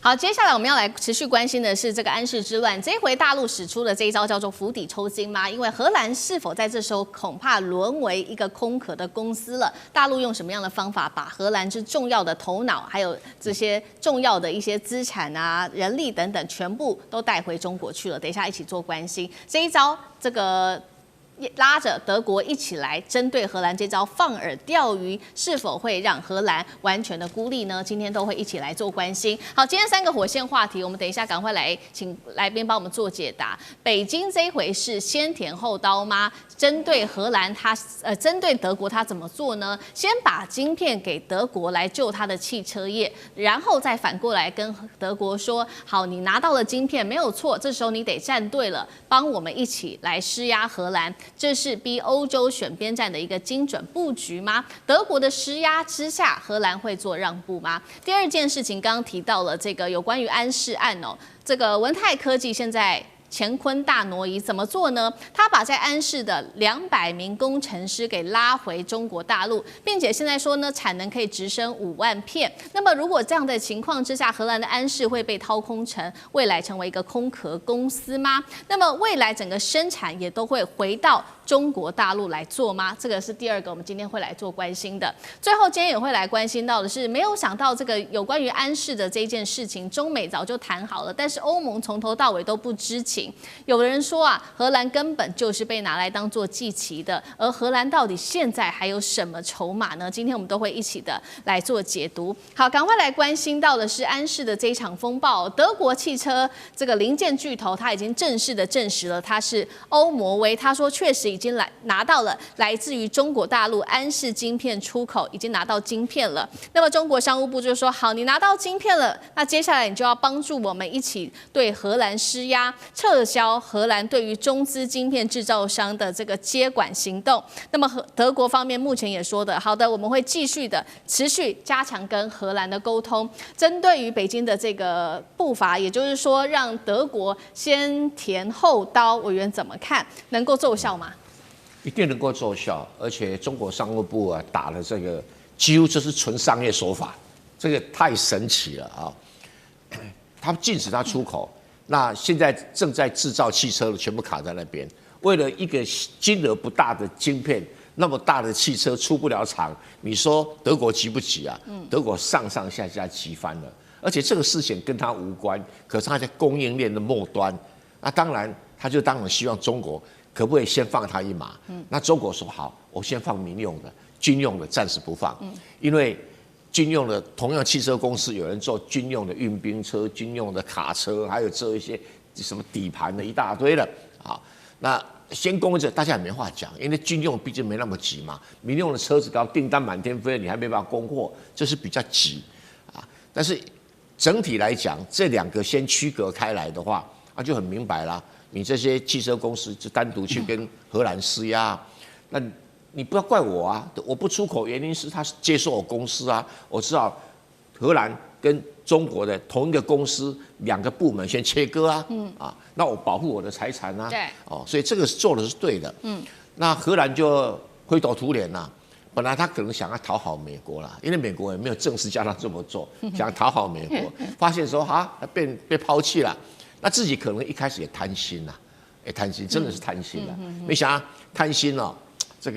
好，接下来我们要来持续关心的是这个安氏之乱。这一回大陆使出的这一招叫做釜底抽薪吗？因为荷兰是否在这时候恐怕沦为一个空壳的公司了？大陆用什么样的方法把荷兰之重要的头脑，还有这些重要的一些资产啊、人力等等，全部都带回中国去了？等一下一起做关心这一招，这个。拉着德国一起来针对荷兰这招放饵钓鱼，是否会让荷兰完全的孤立呢？今天都会一起来做关心。好，今天3个火线话题，我们等一下赶快来请来宾帮我们做解答。北京这一回是先甜后刀吗？针对荷兰针对德国他怎么做呢？先把晶片给德国来救他的汽车业，然后再反过来跟德国说：好，你拿到了晶片没有错，这时候你得站队了，帮我们一起来施压荷兰。这是逼欧洲选边站的一个精准布局吗？德国的施压之下，荷兰会做让步吗？第二件事情，刚刚提到了这个有关于安氏案哦，这个文泰科技现在乾坤大挪移，怎么做呢？他把在安氏的200名工程师给拉回中国大陆，并且现在说呢，产能可以直升5万片。那么如果这样的情况之下，荷兰的安氏会被掏空成未来成为一个空壳公司吗？那么未来整个生产也都会回到中国大陆来做吗？这个是第二个我们今天会来做关心的。最后今天也会来关心到的是，没有想到这个有关于安氏的这件事情，中美早就谈好了，但是欧盟从头到尾都不知情。有的人说啊，荷兰根本就是被拿来当做祭旗的，而荷兰到底现在还有什么筹码呢？今天我们都会一起的来做解读。好，赶快来关心到的是安氏的这一场风暴。德国汽车这个零件巨头，他已经正式的证实了他是欧摩威，他说确实已经拿到了来自于中国大陆安氏晶片出口，已经拿到晶片了。那么中国商务部就说，好，你拿到晶片了，那接下来你就要帮助我们一起对荷兰施压，撤销荷兰对于中资晶片制造商的这个接管行动。那么德国方面目前也说的，好的，我们会继续的持续加强跟荷兰的沟通。针对于北京的这个步伐，也就是说让德国先甜后刀，委员怎么看？能够奏效吗？一定能够奏效，而且中国商务部啊打了这个，几乎就是纯商业手法，这个太神奇了啊！他禁止它出口。那现在正在制造汽车的全部卡在那边，为了一个金额不大的晶片，那么大的汽车出不了厂，你说德国急不急啊？德国上上下下急翻了，而且这个事情跟他无关，可是他在供应链的末端，那当然他就当然希望中国可不可以先放他一马？那中国说好，我先放民用的，军用的暂时不放，因为军用的同样汽车公司有人做军用的运兵车、军用的卡车，还有做一些什么底盘的一大堆的啊。那先供着大家也没话讲，因为军用毕竟没那么急嘛。民用的车子刚订单满天飞，你还没办法供货，这是比较急啊。但是整体来讲，这2个先区隔开来的话，那就很明白啦。你这些汽车公司就单独去跟荷兰施压，那你不要怪我啊！我不出口原因是他接受我公司啊。我知道荷兰跟中国的同一个公司2个部门先切割啊，那我保护我的财产啊，对，所以这个做的是对的，那荷兰就灰头土脸啦。本来他可能想要讨好美国啦，因为美国也没有正式叫他这么做，想讨好美国，发现说被抛弃了，那自己可能一开始也贪心啦，贪心真的是贪心啦，没想到贪心哦。这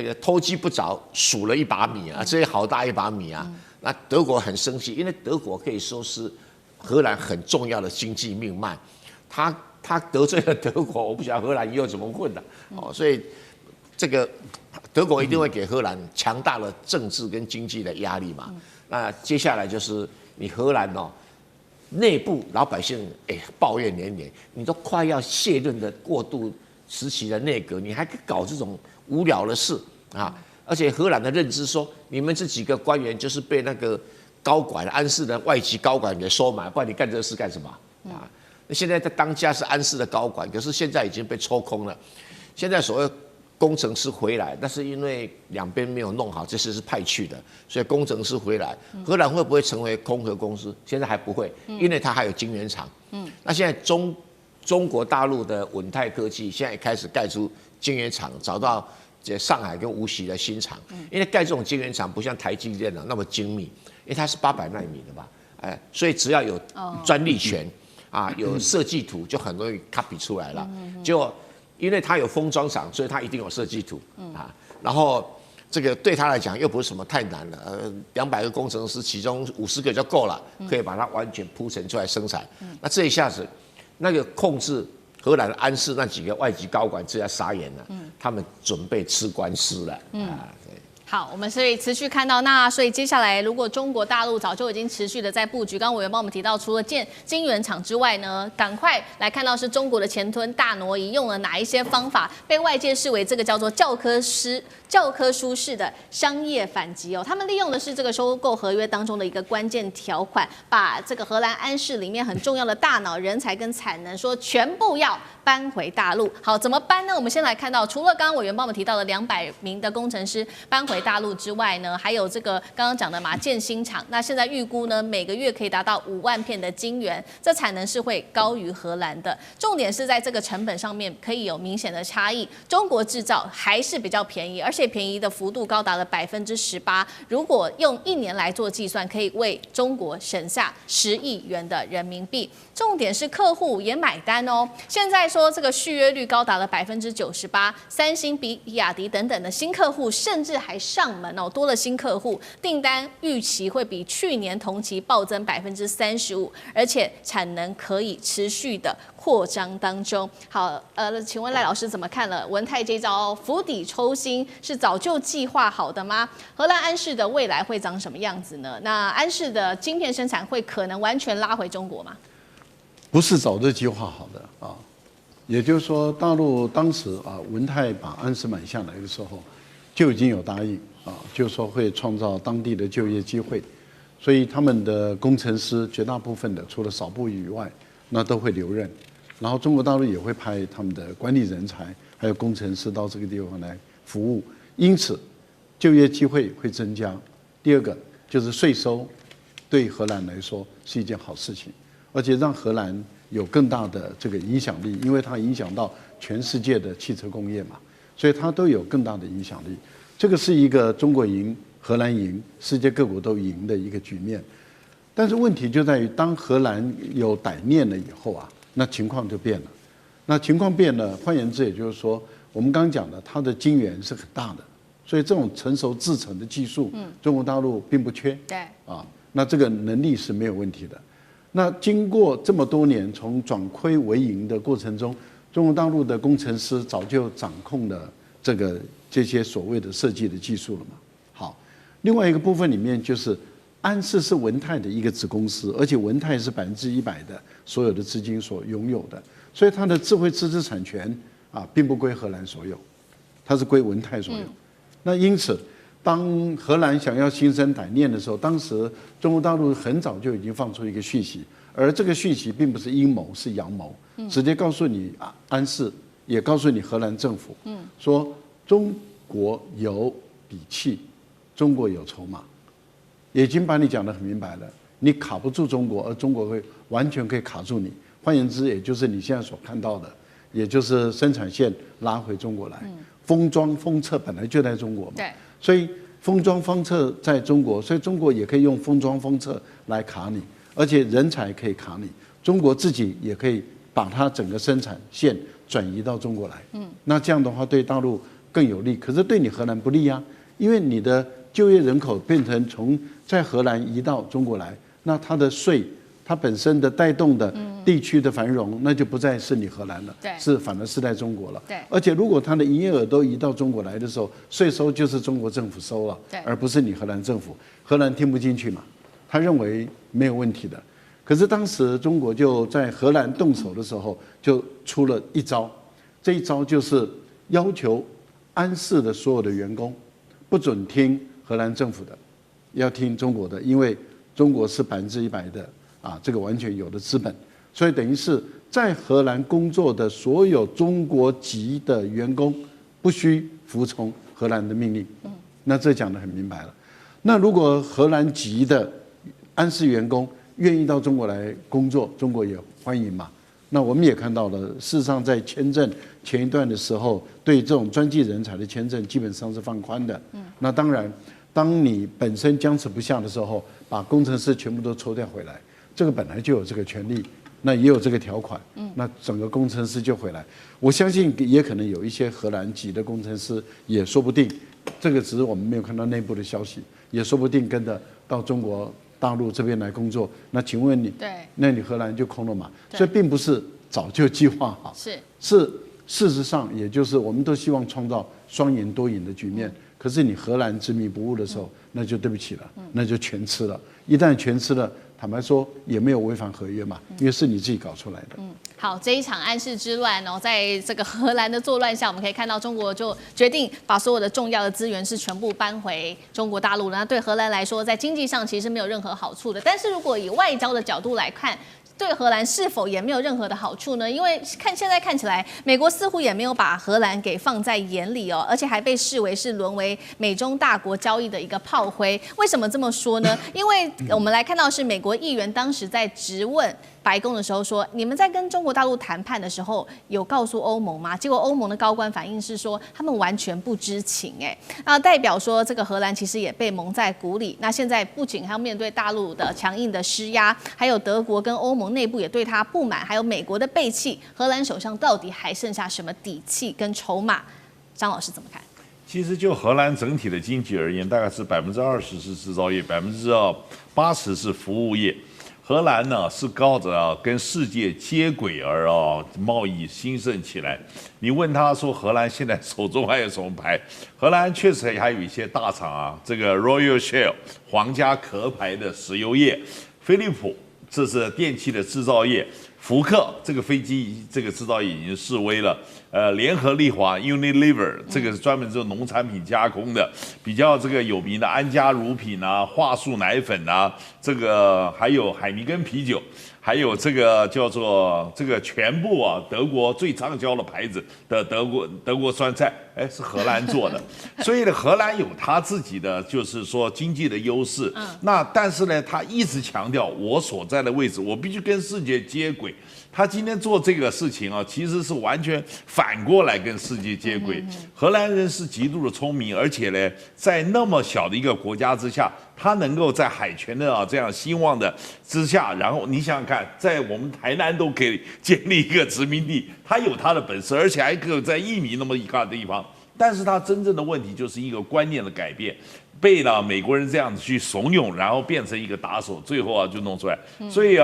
个偷鸡不着数了一把米啊，这好大一把米啊！那德国很生气，因为德国可以说是荷兰很重要的经济命脉，他得罪了德国，我不晓得荷兰以后怎么混的所以这个德国一定会给荷兰强大的政治跟经济的压力嘛。那接下来就是你荷兰内部老百姓抱怨连连，你都快要卸任的过渡时期的内阁，你还搞这种无聊的事啊！而且荷兰的认知说，你们这几个官员就是被那个高管安氏的外籍高管给收买，不然你干这个事干什么啊？那现在在当家是安氏的高管，可是现在已经被抽空了。现在所谓工程师回来，但是因为2边没有弄好，这次是派去的，所以工程师回来，荷兰会不会成为空壳公司？现在还不会，因为它还有晶圆厂。那现在中国大陆的稳泰科技现在也开始盖出晶圆厂，找到上海跟无锡的新厂。因为盖这种晶圆厂不像台积电那么精密，因为它是800奈米的吧，所以只要有专利权啊，有设计图，就很容易 copy 出来了。就因为它有封装厂，所以它一定有设计图啊。然后这个对他来讲又不是什么太难了，200个工程师，其中50个就够了，可以把它完全铺陈出来生产。那这一下子，那个控制荷兰安氏那几个外籍高管，这下傻眼了，他们准备吃官司了好，我们所以持续看到，那所以接下来如果中国大陆早就已经持续的在布局，刚刚委员帮我们提到，除了建晶圆厂之外呢，赶快来看到是中国的前吞大挪移用了哪一些方法，被外界视为这个叫做教科书式的商业反击哦。他们利用的是这个收购合约当中的一个关键条款，把这个荷兰安氏里面很重要的大脑、人才跟产能说全部要搬回大陆。好，怎么搬呢？我们先来看到，除了刚刚委员帮我们提到的200名的工程师搬回大陆之外呢，还有这个刚刚讲的嘛建新厂，那现在预估呢每个月可以达到5万片的晶圆，这产能是会高于荷兰的。重点是在这个成本上面可以有明显的差异，中国制造还是比较便宜，而且便宜的幅度高达了18%。如果用1年来做计算，可以为中国省下10亿元的人民币。重点是客户也买单哦。现在说这个续约率高达了98%，三星、比亚迪等等的新客户甚至还上门哦，多了新客户，订单预期会比去年同期暴增35%，而且产能可以持续的扩张当中。好，请问赖老师怎么看了文泰这招釜底抽薪是早就计划好的吗？荷兰安氏的未来会长什么样子呢？那安氏的晶片生产会可能完全拉回中国吗？不是早就计划好的啊，也就是说，大陆当时文泰把安氏买下来的时候，就已经有答应就是说会创造当地的就业机会，所以他们的工程师绝大部分的，除了少部以外，那都会留任。然后中国大陆也会派他们的管理人才还有工程师到这个地方来服务，因此就业机会会增加。第二个就是税收，对荷兰来说是一件好事情。而且让荷兰有更大的这个影响力，因为它影响到全世界的汽车工业嘛，所以它都有更大的影响力。这个是一个中国赢、荷兰赢、世界各国都赢的一个局面。但是问题就在于，当荷兰有歹念了以后那情况就变了。那情况变了，换言之，也就是说，我们刚刚讲的，它的晶圆是很大的，所以这种成熟制程的技术，中国大陆并不缺。对那这个能力是没有问题的。那经过这么多年从转亏为盈的过程中，中国大陆的工程师早就掌控了这些所谓的设计的技术了嘛。好，另外一个部分里面就是安氏是文泰的一个子公司，而且文泰是100%的所有的资金所拥有的，所以它的智慧知识产权并不归荷兰所有，它是归文泰所有。那因此，当荷兰想要心生歹念的时候，当时中国大陆很早就已经放出一个讯息，而这个讯息并不是阴谋，是阳谋，直接告诉你安氏，也告诉你荷兰政府，说中国有底气，中国有筹码，已经把你讲得很明白了，你卡不住中国，而中国会完全可以卡住你。换言之，也就是你现在所看到的，也就是生产线拉回中国来，封装封测本来就在中国嘛。对。所以封装封测在中国，所以中国也可以用封装封测来卡你，而且人才可以卡你，中国自己也可以把它整个生产线转移到中国来。那这样的话对大陆更有利，可是对你荷兰不利啊，因为你的就业人口变成从在荷兰移到中国来，那它的税，它本身的带动的地区的繁荣，那就不再是你荷兰了，反而是在中国了。而且如果它的营业额都移到中国来的时候，税收就是中国政府收了，而不是你荷兰政府。荷兰听不进去嘛，他认为没有问题的。可是当时中国就在荷兰动手的时候，就出了一招，这一招就是要求安氏的所有的员工不准听荷兰政府的，要听中国的，因为中国是100%的这个完全有的资本，所以等于是在荷兰工作的所有中国籍的员工不需服从荷兰的命令。那这讲得很明白了。那如果荷兰籍的安氏员工愿意到中国来工作，中国也欢迎嘛。那我们也看到了，事实上在签证前一段的时候，对这种专技人才的签证基本上是放宽的。那当然，当你本身僵持不下的时候，把工程师全部都抽调回来，这个本来就有这个权利，那也有这个条款，那整个工程师就回来。我相信也可能有一些荷兰籍的工程师，也说不定，这个只是我们没有看到内部的消息，也说不定跟着到中国大陆这边来工作。那请问你，对，那你荷兰就空了嘛？所以并不是早就计划好，是事实上，也就是我们都希望创造双赢多赢的局面。可是你荷兰执迷不悟的时候，那就对不起了，那就全吃了。一旦全吃了，坦白说也没有违反合约嘛，因为是你自己搞出来的。好，这一场安氏之乱哦，在这个荷兰的作乱下，我们可以看到中国就决定把所有的重要的资源是全部搬回中国大陆。那对荷兰来说，在经济上其实没有任何好处的。但是如果以外交的角度来看，对荷兰是否也没有任何的好处呢？因为现在看起来，美国似乎也没有把荷兰给放在眼里哦，而且还被视为是沦为美中大国交易的一个炮灰。为什么这么说呢？因为我们来看到是美国议员当时在质问白宫的时候说，你们在跟中国大陆谈判的时候有告诉欧盟吗？结果欧盟的高官反应是说，他们完全不知情。那代表说这个荷兰其实也被蒙在鼓里。那现在不仅还要面对大陆的强硬的施压，还有德国跟欧盟内部也对他不满，还有美国的背弃，荷兰首相到底还剩下什么底气跟筹码？张老师怎么看？其实就荷兰整体的经济而言，大概是20%是制造业，80%是服务业。荷兰呢是靠着跟世界接轨而贸易兴盛起来。你问他说荷兰现在手中还有什么牌？荷兰确实还有一些大厂啊，这个 Royal Shell 皇家壳牌的石油业，飞利浦这是电器的制造业，福克这个飞机这个制造业已经式微了。联合利华 Unilever 这个是专门做农产品加工的，比较这个有名的安佳乳品啊、桦树奶粉啊，这个还有海尼根啤酒，还有这个叫做这个全部德国最畅销的牌子的德国酸菜，是荷兰做的，所以呢，荷兰有它自己的就是说经济的优势。那但是呢，他一直强调我所在的位置，我必须跟世界接轨。他今天做这个事情其实是完全反过来跟世界接轨。荷兰人是极度的聪明，而且呢，在那么小的一个国家之下，他能够在海权的这样兴旺的之下，然后你想想看，在我们台南都可以建立一个殖民地，他有他的本事，而且还可以在1米那么一个地方。但是他真正的问题就是一个观念的改变。被美国人这样子去怂恿，然后变成一个打手，最后就弄出来。所以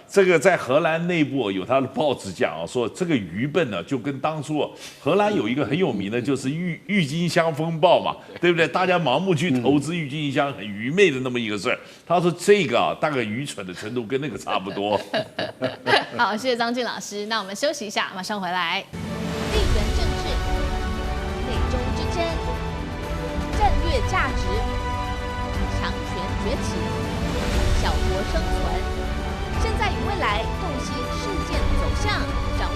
这个在荷兰内部有他的报纸讲说这个愚笨呢，就跟当初荷兰有一个很有名的就是郁金香风暴嘛，对不对？大家盲目去投资郁金香，很愚昧的那么一个事儿。他说这个大概愚蠢的程度跟那个差不多。好，谢谢张晋老师。那我们休息一下，马上回来。地缘政治、美中之争、战略价值、强权崛起、小国生存，现在与未来洞悉事件走向，掌